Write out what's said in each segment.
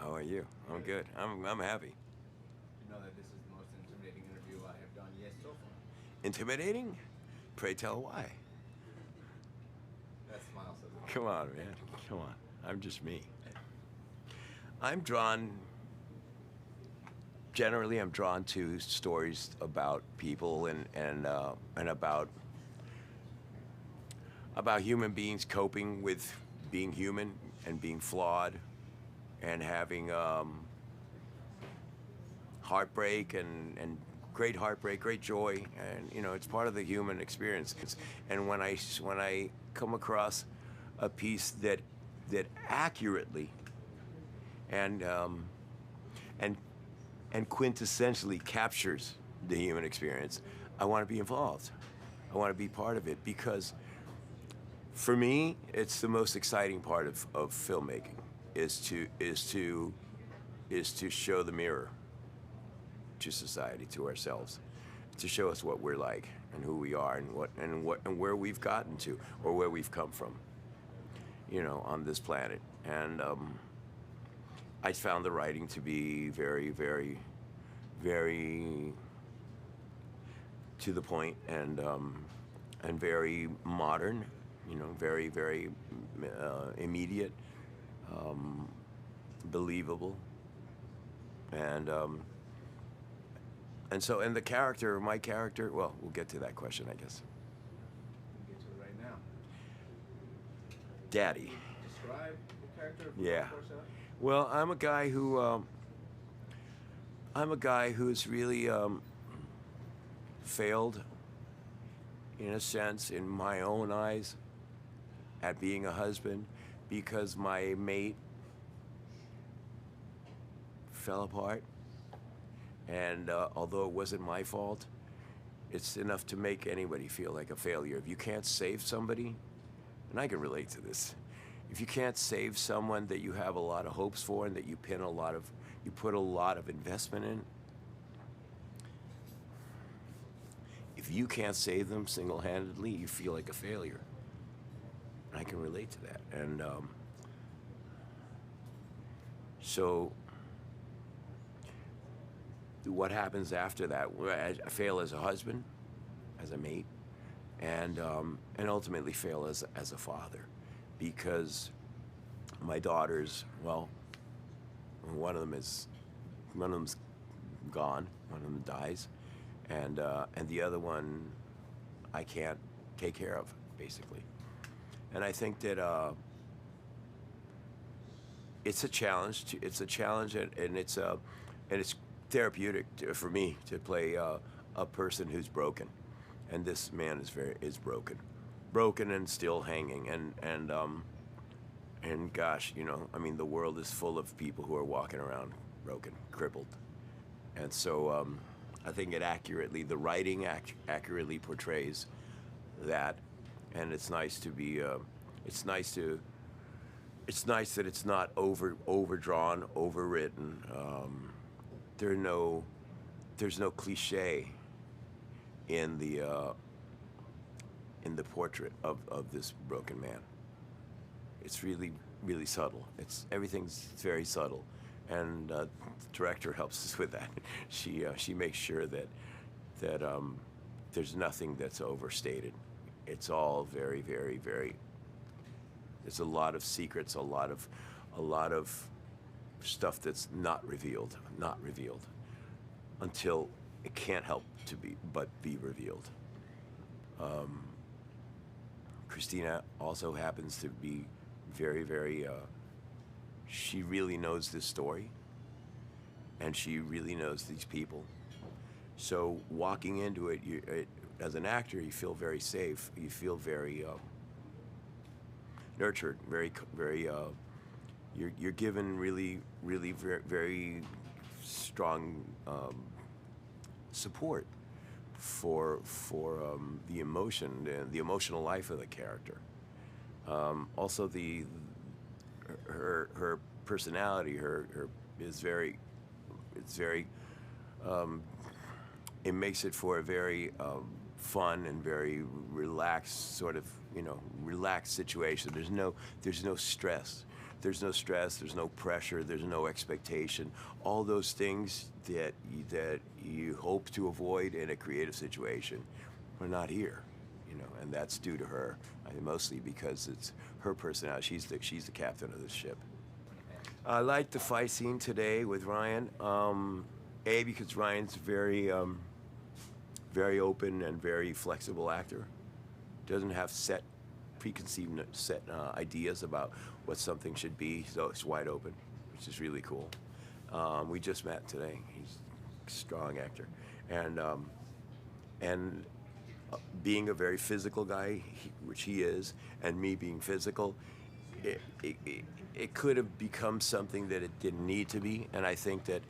How are you? I'm good. I'm happy. You know that this is the most intimidating interview I have done yet so far. Intimidating? Pray tell why. That smile says it all. Come on, man. Come on. I'm just me. I'm drawn. Generally, I'm drawn to stories about people and about human beings coping with being human and being flawed and having heartbreak and great heartbreak, great joy, and it's part of the human experience. And when I come across a piece that accurately and and and quintessentially captures the human experience, I want to be involved. I want to be part of it because for me, it's the most exciting part of filmmaking is to show the mirror to society, to ourselves, to show us what we're like and who we are and where we've gotten to or where we've come from, on this planet. And I found the writing to be very, very, very to the point and very modern, very, very immediate, believable, and the character, my character. Well, we'll get to that question, I guess. We'll get to it right now. Daddy. Describe the character of Yeah. Rudolf Corso. Well, I'm a guy who's really failed, in a sense, in my own eyes, at being a husband, because my mate fell apart. And although it wasn't my fault, it's enough to make anybody feel like a failure. If you can't save somebody, and I can relate to this, if you can't save someone that you have a lot of hopes for and that you put a lot of investment in, if you can't save them single-handedly, you feel like a failure. I can relate to that. And so what happens after that? I fail as a husband, as a mate, and ultimately fail as a father, because my daughters, well, one of them's gone, one of them dies, and the other one I can't take care of, basically. And I think that it's a challenge. And it's therapeutic for me to play a person who's broken, and this man is broken and still hanging. And gosh, I mean, the world is full of people who are walking around broken, crippled, and so I think the writing accurately portrays that. And it's nice to be. It's nice that it's not overdrawn, overwritten. There's no cliche in the portrait of this broken man. It's really, really subtle. Everything's very subtle, and the director helps us with that. She makes sure that there's nothing that's overstated. It's all very, very, very. There's a lot of secrets, a lot of stuff that's not revealed until it can't help but be revealed. Christina also happens to be very, very. She really knows this story, and she really knows these people. So walking into it, as an actor, you feel very safe. You feel very nurtured. Very, very. You're given really, really very, very strong support for the emotion and the emotional life of the character. Also, her personality, her is very. It's very. It makes it for a very fun and very relaxed relaxed situation. There's no stress. There's no stress, there's no pressure, there's no expectation. All those things that you hope to avoid in a creative situation are not here, and that's due to her. I mean, mostly because it's her personality. She's the captain of this ship. I like the fight scene today with Ryan. Because Ryan's very open and very flexible actor. Doesn't have preconceived ideas about what something should be, so it's wide open, which is really cool. We just met today. He's a strong actor, and being a very physical guy, which he is, and me being physical, it could have become something that it didn't need to be. And I think that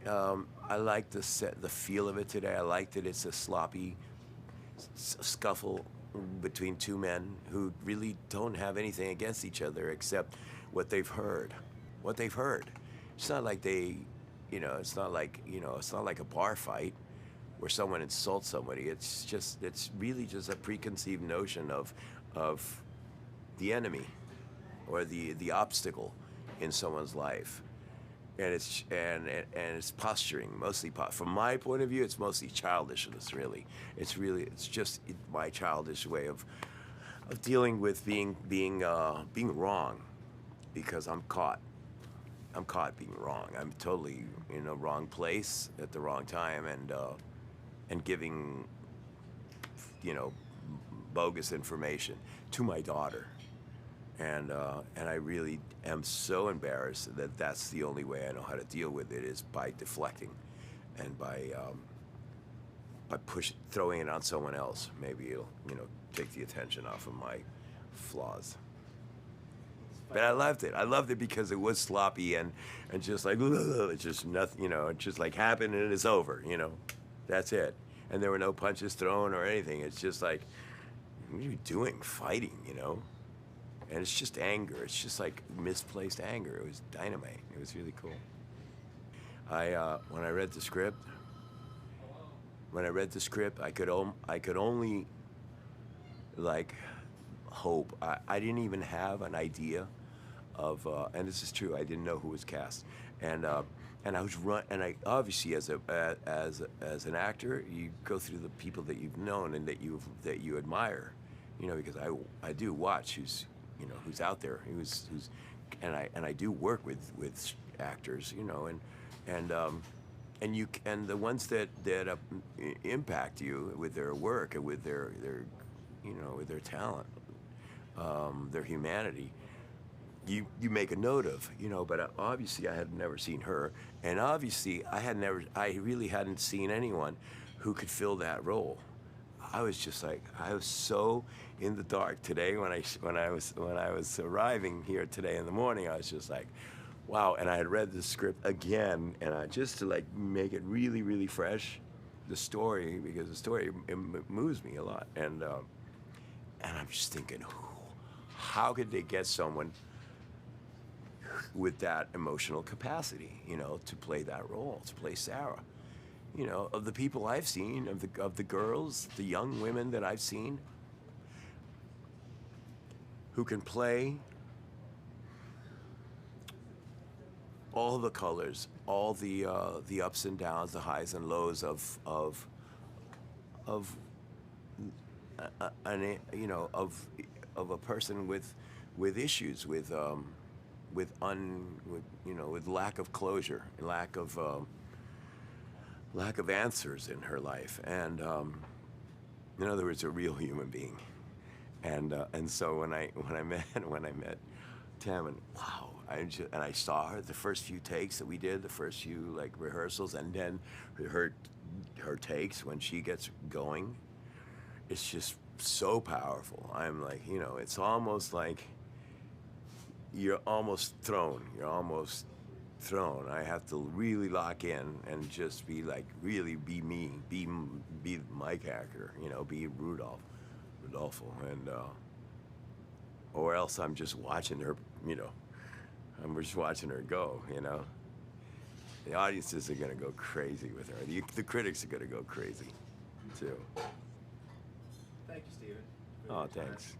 I like the feel of it today. I like that it's a sloppy scuffle between two men who really don't have anything against each other except what they've heard. It's not like it's not like a bar fight where someone insults somebody. It's really just a preconceived notion of the enemy or the obstacle in someone's life. And it's posturing, mostly from my point of view. It's mostly childishness, really. It's just my childish way of dealing with being wrong, because I'm caught being wrong. I'm totally in a wrong place at the wrong time, and giving bogus information to my daughter. And I really am so embarrassed that that's the only way I know how to deal with it, is by deflecting, and by throwing it on someone else. Maybe it'll take the attention off of my flaws. But I loved it because it was sloppy and just like it's just nothing, it just like happened and it's over, that's it. And there were no punches thrown or anything. It's just like, what are you doing, fighting, And it's just anger. It's just like misplaced anger. It was dynamite. It was really cool. When I read the script, I could only like hope. I didn't even have an idea of, and this is true. I didn't know who was cast, and I was and I obviously as an actor, you go through the people that you've known and that you admire, because I do watch who's out there, and I do work with actors, and the ones that impact you with their work and with their with their talent, their humanity, you make a note of, but obviously I had never seen her, and obviously I really hadn't seen anyone who could fill that role. I was so in the dark today when I was arriving here today in the morning. I was just like, wow. And I had read the script again, and just to like make it really, really fresh, the story, because the story it moves me a lot, and I'm just thinking, how could they get someone with that emotional capacity, to play that role, to play Sarah? Of the people I've seen, of the girls, the young women that I've seen, who can play all the colors, all the ups and downs, the highs and lows of a person with issues, with lack of closure, lack of answers in her life, and in other words, a real human being. And so when I met Tam, wow, I saw her the first few takes that we did, the first few like rehearsals, and then her takes when she gets going, it's just so powerful. I'm like, it's almost like you're almost thrown. I have to really lock in and just be like, really be me, be my character, be Rudolfo, and or else I'm just watching her, I'm just watching her go, The audiences are gonna go crazy with her. The critics are gonna go crazy, too. Thank you, Steven. Oh, thanks.